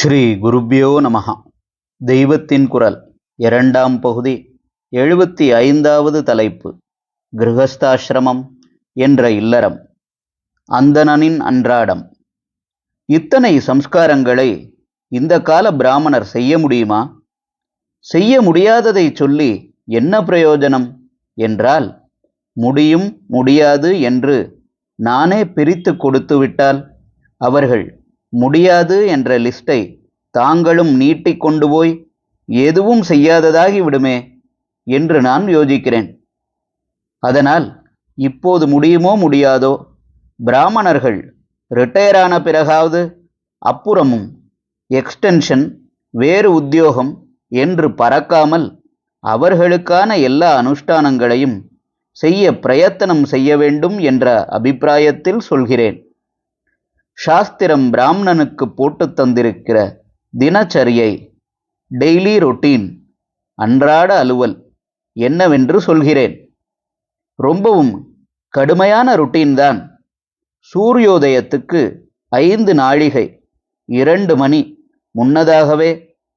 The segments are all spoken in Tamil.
ஸ்ரீ குருப்யோ நமஹ. தெய்வத்தின் குரல் இரண்டாம் பகுதி 75வது தலைப்பு. கிருஹஸ்தாசிரமம் என்ற இல்லறம். அந்தணனின் அன்றாடம். இத்தனை சம்ஸ்காரங்களை இந்த கால பிராமணர் செய்ய முடியுமா? செய்ய முடியாததை சொல்லி என்ன பிரயோஜனம் என்றால், முடியும் முடியாது என்று நானே பிரித்து கொடுத்துவிட்டால் அவர்கள் முடியாது என்ற லிஸ்டை தாங்களும் நீட்டி கொண்டு போய் எதுவும் செய்யாததாகி விடுமே என்று நான் யோசிக்கிறேன். அதனால் இப்போது முடியுமோ முடியாதோ, பிராமணர்கள் ரிட்டையர் ஆன பிறகாவது அப்புறமும் எக்ஸ்டென்ஷன், வேறு உத்தியோகம் என்று பறக்காமல் அவர்களுக்கான எல்லா அனுஷ்டானங்களையும் செய்ய பிரயத்தனம் செய்ய வேண்டும் என்ற அபிப்பிராயத்தில் சொல்கிறேன். சாஸ்திரம் பிராமணனுக்கு போட்டு தந்திருக்கிற தினச்சரியை, டெய்லி ரொட்டீன், அன்றாட அலுவல் என்னவென்று சொல்கிறேன். ரொம்பவும் கடுமையான ரொட்டீன் தான். சூரியோதயத்துக்கு 5 நாழிகை 2 மணி முன்னதாகவே,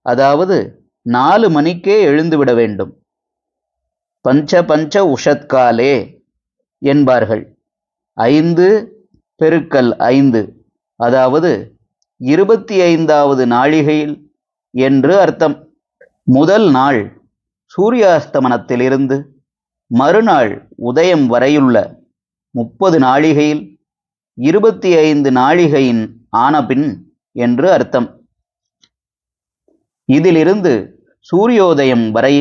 அதாவது 4 மணிக்கே எழுந்துவிட வேண்டும். பஞ்ச பஞ்ச உஷத்காலே என்பார்கள். 5 பெருக்கல் 5, அதாவது 25வது நாழிகையில் என்று அர்த்தம். முதல் நாள் சூரியாஸ்தமனத்திலிருந்து மறுநாள் உதயம் வரையுள்ள 30 நாழிகையில் 25 நாழிகையின் ஆனபின் என்று அர்த்தம். இதிலிருந்து சூரியோதயம் வரை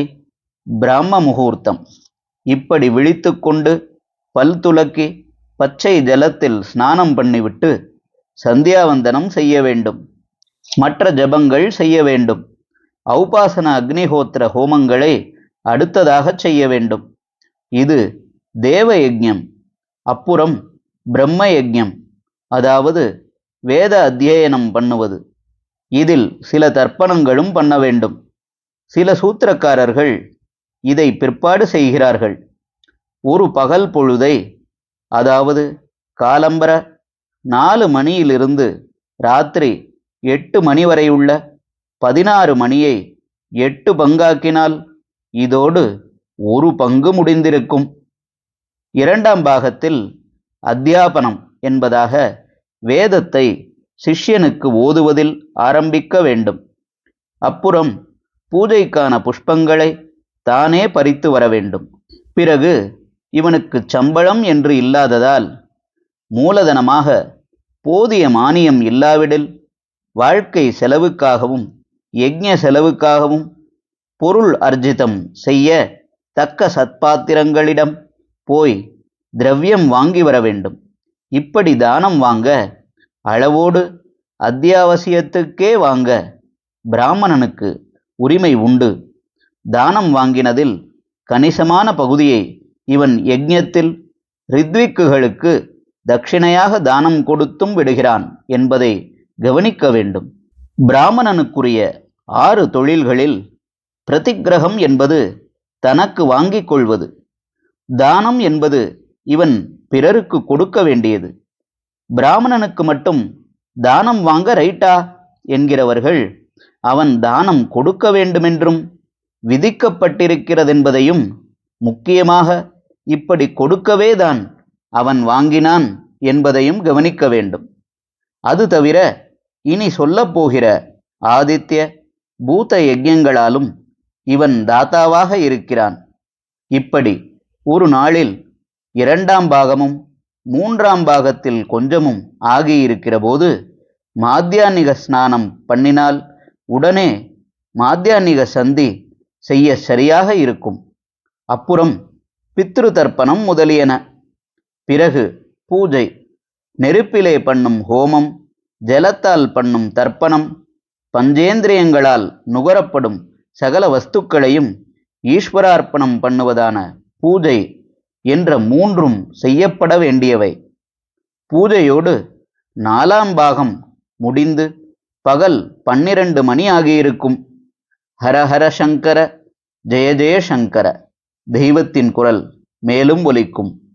பிரம்ம முகூர்த்தம். இப்படி விழித்து கொண்டு பல் துலக்கி பச்சை ஜலத்தில் ஸ்நானம் பண்ணிவிட்டு சந்தியாவந்தனம் செய்ய வேண்டும். மற்ற ஜபங்கள் செய்ய வேண்டும். ஔபாசன அக்னிஹோத்திர ஹோமங்களை அடுத்ததாக செய்ய வேண்டும். இது தேவ யஜ்ஞம். அப்புறம் பிரம்ம யஜ்ஞம், அதாவது வேத அத்தியனம் பண்ணுவது. இதில் சில தர்ப்பணங்களும் பண்ண வேண்டும். சில சூத்திரக்காரர்கள் இதை பிற்பாடு செய்கிறார்கள். ஒரு பகல் பொழுதை, அதாவது காலம்பர 4 மணியிலிருந்து ராத்திரி 8 மணி வரையுள்ள 16 மணியை 8 பங்காக்கினால் இதோடு ஒரு பங்கு முடிந்திருக்கும். 2ஆம் பாகத்தில் அத்தியாபனம் என்பதாக வேதத்தை சிஷ்யனுக்கு ஓதுவதில் ஆரம்பிக்க வேண்டும். அப்புறம் பூஜைக்கான புஷ்பங்களை தானே பறித்து வர வேண்டும். பிறகு இவனுக்கு சம்பளம் என்று இல்லாததால், மூலதனமாக போதிய மானியம் இல்லாவிடில், வாழ்க்கை செலவுக்காகவும் யஜ்ஞ செலவுக்காகவும் பொருள் அர்ஜிதம் செய்ய தக்க சத்பாத்திரங்களிடம் போய் திரவியம் வாங்கி வர வேண்டும். இப்படி தானம் வாங்க, அளவோடு அத்தியாவசியத்துக்கே வாங்க பிராமணனுக்கு உரிமை உண்டு. தானம் வாங்கினதில் கணிசமான பகுதியை இவன் யஜ்ஞத்தில் ரித்விக்குகளுக்கு தட்சிணையாக தானம் கொடுத்தும் விடுகிறான் என்பதை கவனிக்க வேண்டும். பிராமணனுக்குரிய 6 தொழில்களில் பிரதிக்கிரகம் என்பது தனக்கு வாங்கிக் கொள்வது. தானம் என்பது இவன் பிறருக்கு கொடுக்க வேண்டியது. பிராமணனுக்கு மட்டும் தானம் வாங்க ரைட்டா என்கிறவர்கள், அவன் தானம் கொடுக்க வேண்டுமென்றும் விதிக்கப்பட்டிருக்கிறதென்பதையும், முக்கியமாக இப்படி கொடுக்கவே தான் அவன் வாங்கினான் என்பதையும் கவனிக்க வேண்டும். அது தவிர இனி சொல்லப்போகிற ஆதித்ய பூத யஜ்ஞங்களாலும் இவன் தாத்தாவாக இருக்கிறான். இப்படி ஒரு நாளில் 2ஆம் பாகமும் 3ஆம் பாகத்தில் கொஞ்சமும் ஆகியிருக்கிற போது மாத்தியானிக ஸ்நானம் பண்ணினால் உடனே மாத்தியானிக சந்தி செய்ய சரியாக இருக்கும். அப்புறம் பித்ரு தர்ப்பணம் முதலியன. பிறகு பூஜை, நெருப்பிலே பண்ணும் ஹோமம், ஜலத்தால் பண்ணும் தர்ப்பணம், பஞ்சேந்திரியங்களால் நுகரப்படும் சகல வஸ்துக்களையும் ஈஸ்வரார்ப்பணம் பண்ணுவதான பூஜை என்ற 3ம் செய்யப்பட வேண்டியவை. பூஜையோடு 4ஆம் பாகம் முடிந்து பகல் 12 மணி ஆகியிருக்கும். ஹரஹர சங்கர, ஜெய ஜெய சங்கர. தெய்வத்தின் குரல் மேலும் ஒலிக்கும்.